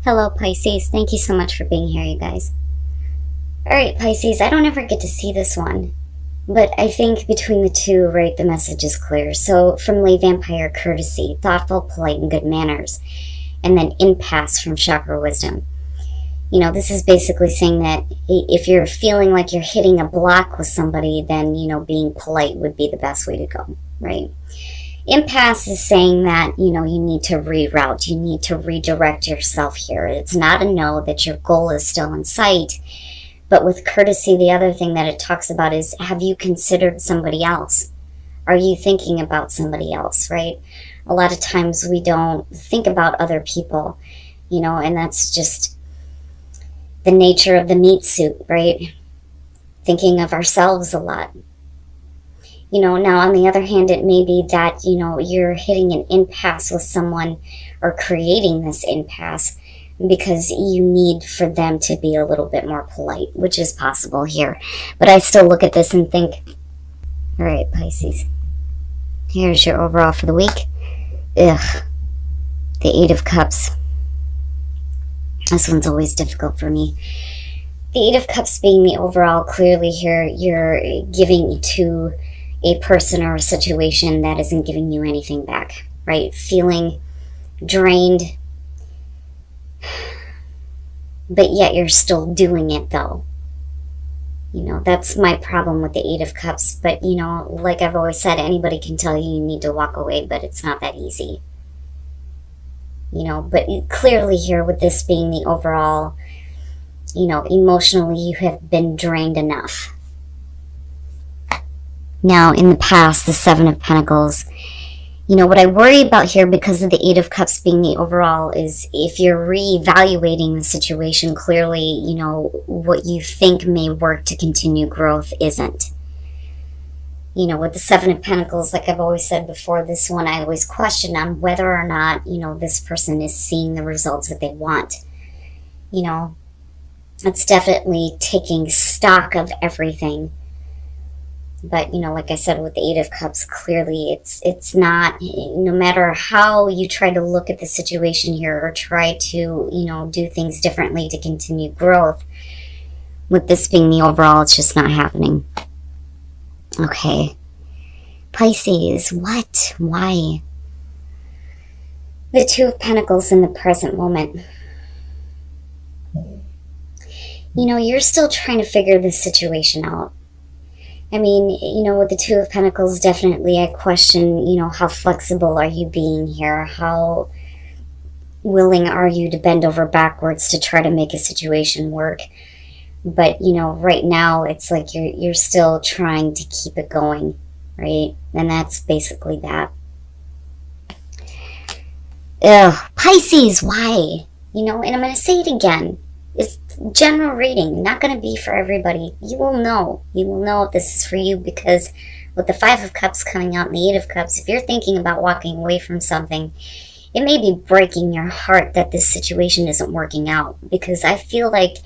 Hello, Pisces. Thank you so much for being here, you guys. Alright, Pisces, I don't ever get to see this one, but I think between the two, right, the message is clear. So, from Lay Vampire, courtesy, thoughtful, polite, and good manners, and then impasse from Chakra Wisdom. This is basically saying that if you're feeling like you're hitting a block with somebody, then, being polite would be the best way to go, right? Impasse is saying that, you need to reroute, you need to redirect yourself here. It's not a no, that your goal is still in sight. But with courtesy, the other thing that it talks about is, have you considered somebody else? Are you thinking about somebody else, right? A lot of times we don't think about other people, and that's just the nature of the meat suit, right? Thinking of ourselves a lot. Now on the other hand, it may be that, you're hitting an impasse with someone or creating this impasse because you need for them to be a little bit more polite, which is possible here. But I still look at this and think, all right, Pisces, here's your overall for the week. Ugh, the Eight of Cups. This one's always difficult for me. The Eight of Cups being the overall, clearly here you're giving to a person or a situation that isn't giving you anything back, right? Feeling drained, but yet you're still doing it though. That's my problem with the Eight of Cups. But, like I've always said, anybody can tell you you need to walk away, but it's not that easy. But clearly here with this being the overall, emotionally you have been drained enough. Now, in the past, the Seven of Pentacles, what I worry about here because of the Eight of Cups being the overall is if you're reevaluating the situation, clearly, what you think may work to continue growth isn't. With the Seven of Pentacles, like I've always said before, this one I always question on whether or not, this person is seeing the results that they want. It's definitely taking stock of everything. But, like I said, with the Eight of Cups, clearly it's not, no matter how you try to look at the situation here or try to, do things differently to continue growth, with this being the overall, it's just not happening. Okay. Pisces, what? Why? The Two of Pentacles in the present moment. You're still trying to figure this situation out. I mean, with the Two of Pentacles, definitely I question, how flexible are you being here? How willing are you to bend over backwards to try to make a situation work? But, right now it's like you're still trying to keep it going, right? And that's basically that. Ugh, Pisces, why? And I'm going to say it again. It's general reading, not going to be for everybody. You will know if this is for you, because with the Five of Cups coming out and the Eight of Cups, if you're thinking about walking away from something, it may be breaking your heart that this situation isn't working out, because I feel like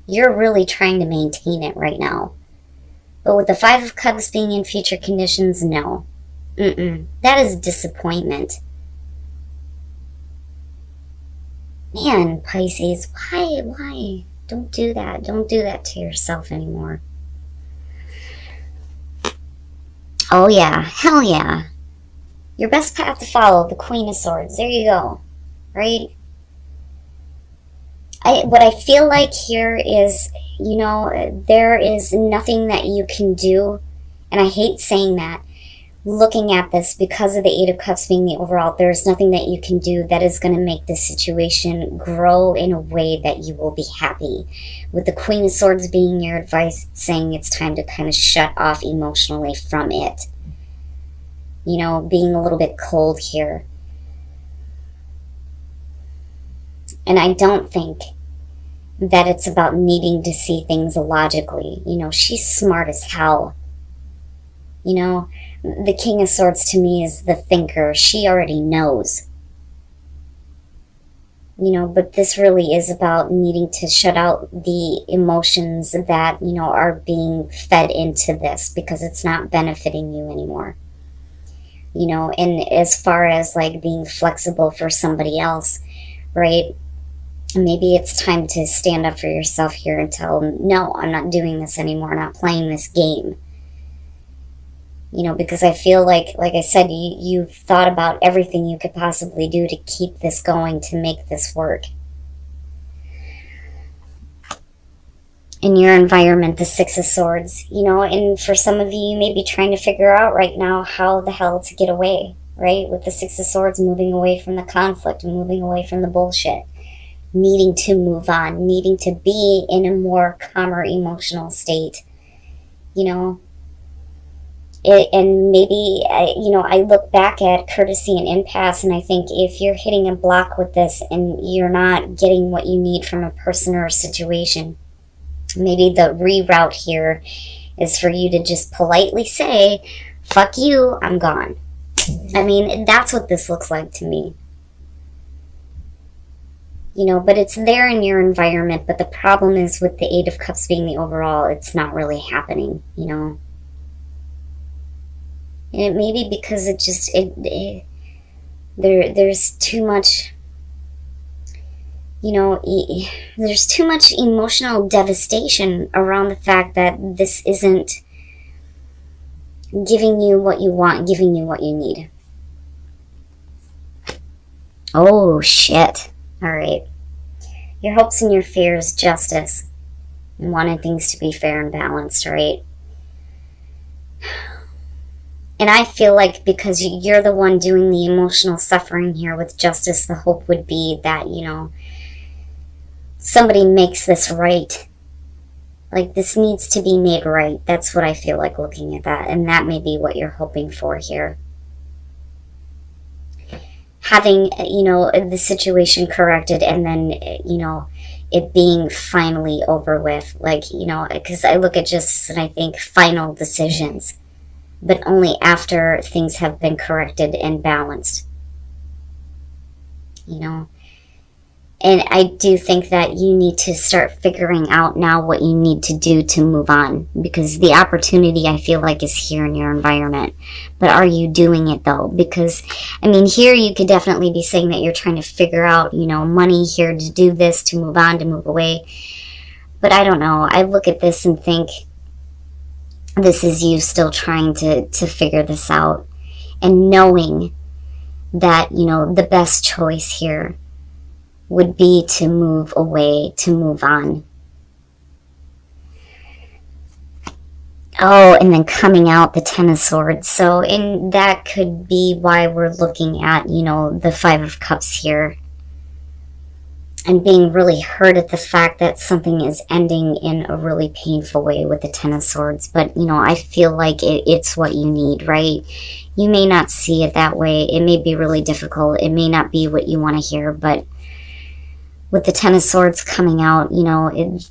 you're really trying to maintain it right now. But with the Five of Cups being in future conditions, no. That is disappointment. Man, Pisces, why? Don't do that. Don't do that to yourself anymore. Oh yeah, hell yeah. Your best path to follow, the Queen of Swords. There you go. Right? What I feel like here is, there is nothing that you can do, and I hate saying that, looking at this, because of the Eight of Cups being the overall, there's nothing that you can do that is going to make this situation grow in a way that you will be happy. With the Queen of Swords being your advice, saying it's time to kind of shut off emotionally from it. Being a little bit cold here. And I don't think that it's about needing to see things logically. She's smart as hell. The King of Swords to me is the thinker. She already knows. But this really is about needing to shut out the emotions that, are being fed into this, because it's not benefiting you anymore. And as far as like being flexible for somebody else, right? Maybe it's time to stand up for yourself here and tell them, no, I'm not doing this anymore. I'm not playing this game. You know, because I feel like I said, you've thought about everything you could possibly do to keep this going, to make this work. In your environment, the Six of Swords, you know, and for some of you, you may be trying to figure out right now how the hell to get away, right? With the Six of Swords, moving away from the conflict, moving away from the bullshit, needing to move on, needing to be in a more calmer emotional state, you know. And maybe, you know, I look back at courtesy and impasse, and I think if you're hitting a block with this and you're not getting what you need from a person or a situation, maybe the reroute here is for you to just politely say, fuck you, I'm gone. I mean, that's what this looks like to me. You know, but it's there in your environment, but the problem is with the Eight of Cups being the overall, it's not really happening, you know. And it may be because it just, there's too much, you know, there's too much emotional devastation around the fact that this isn't giving you what you want, giving you what you need. Oh, shit. All right. Your hopes and your fears, justice, and wanting things to be fair and balanced, right? And I feel like because you're the one doing the emotional suffering here with justice, the hope would be that, you know, somebody makes this right. Like, this needs to be made right. That's what I feel like looking at that. And that may be what you're hoping for here. Having, you know, the situation corrected and then, you know, it being finally over with. Like, you know, because I look at justice and I think final decisions, but only after things have been corrected and balanced, you know. And I do think that you need to start figuring out now what you need to do to move on, because the opportunity, I feel like, is here in your environment. But are you doing it, though? Because, I mean, here you could definitely be saying that you're trying to figure out, you know, money here to do this, to move on, to move away. But I don't know. I look at this and think this is you still trying to figure this out, and knowing that, you know, the best choice here would be to move away, to move on. Oh, and then coming out the Ten of Swords. So, and that could be why we're looking at, you know, the Five of Cups here. And being really hurt at the fact that something is ending in a really painful way with the Ten of Swords. But, you know, I feel like it's what you need, right? You may not see it that way. It may be really difficult. It may not be what you want to hear, but with the Ten of Swords coming out, you know,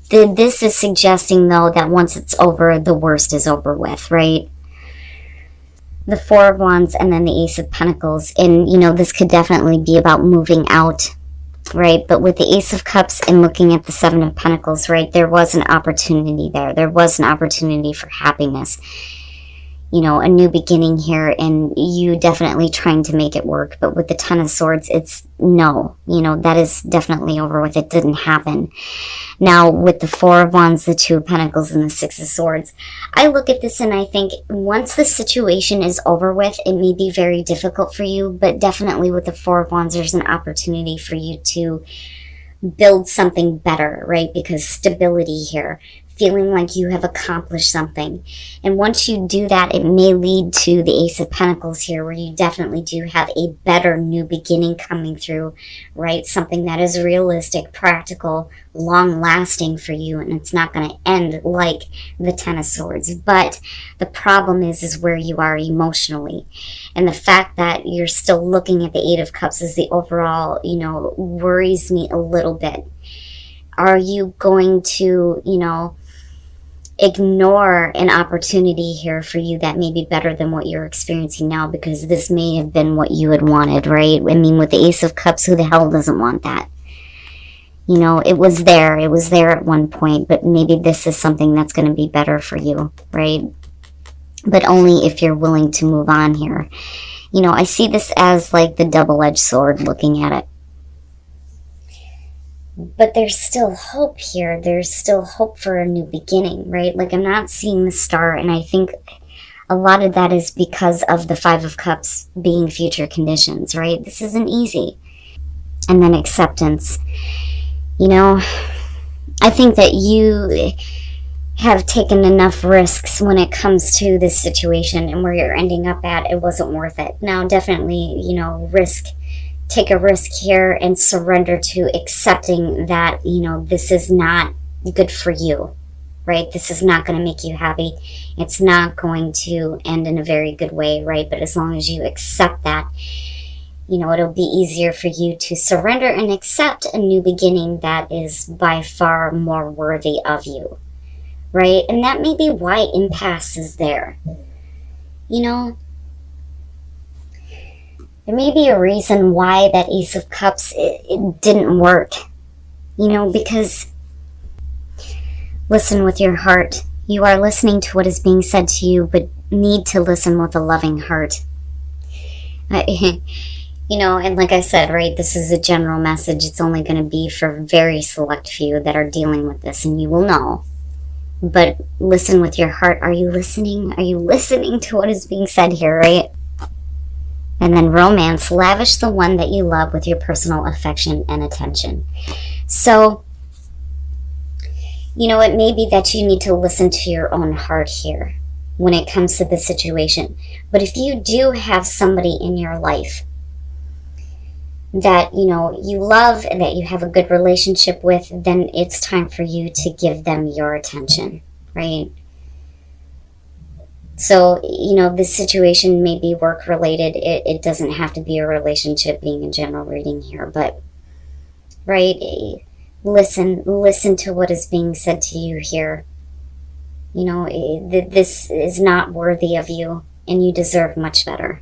this is suggesting, though, that once it's over, the worst is over with, right? The Four of Wands and then the Ace of Pentacles. And, you know, this could definitely be about moving out, right? But with the Ace of Cups and looking at the Seven of Pentacles, right, there was an opportunity there. There was an opportunity for happiness. You know, a new beginning here, and you definitely trying to make it work. But with the Ten of Swords, it's no. You know, that is definitely over with. It didn't happen. Now, with the Four of Wands, the Two of Pentacles, and the Six of Swords, I look at this and I think once the situation is over with, it may be very difficult for you, but definitely with the Four of Wands, there's an opportunity for you to build something better, right? Because stability here, feeling like you have accomplished something. And once you do that, it may lead to the Ace of Pentacles here, where you definitely do have a better new beginning coming through, right? Something that is realistic, practical, long-lasting for you, and it's not going to end like the Ten of Swords. But the problem is where you are emotionally. And the fact that you're still looking at the Eight of Cups as the overall, you know, worries me a little bit. Are you going to, you know, ignore an opportunity here for you that may be better than what you're experiencing now, because this may have been what you had wanted, right? I mean, with the Ace of Cups, who the hell doesn't want that? You know, it was there at one point, but maybe this is something that's going to be better for you, right? But only if you're willing to move on here. You know, I see this as like the double-edged sword looking at it. But there's still hope here. There's still hope for a new beginning, right? Like, I'm not seeing the star, and I think a lot of that is because of the Five of Cups being future conditions, right? This isn't easy. And then acceptance. You know, I think that you have taken enough risks when it comes to this situation, and where you're ending up at, it wasn't worth it. Now, definitely, you know, take a risk here and surrender to accepting that, you know, this is not good for you, right? This is not going to make you happy. It's not going to end in a very good way, right? But as long as you accept that, you know, it'll be easier for you to surrender and accept a new beginning that is by far more worthy of you, right? And that may be why impasse is there. You know, there may be a reason why that Ace of Cups, it didn't work. You know, because listen with your heart. You are listening to what is being said to you, but need to listen with a loving heart. You know, and like I said, right, this is a general message. It's only going to be for very select few that are dealing with this, and you will know. But listen with your heart. Are you listening? Are you listening to what is being said here, right? And then romance. Lavish the one that you love with your personal affection and attention. So, you know, it may be that you need to listen to your own heart here when it comes to the situation. But if you do have somebody in your life that, you know, you love and that you have a good relationship with, then it's time for you to give them your attention, right? So, you know, this situation may be work related. It doesn't have to be a relationship, being a general reading here, but, right, listen to what is being said to you here. You know, this is not worthy of you, and you deserve much better.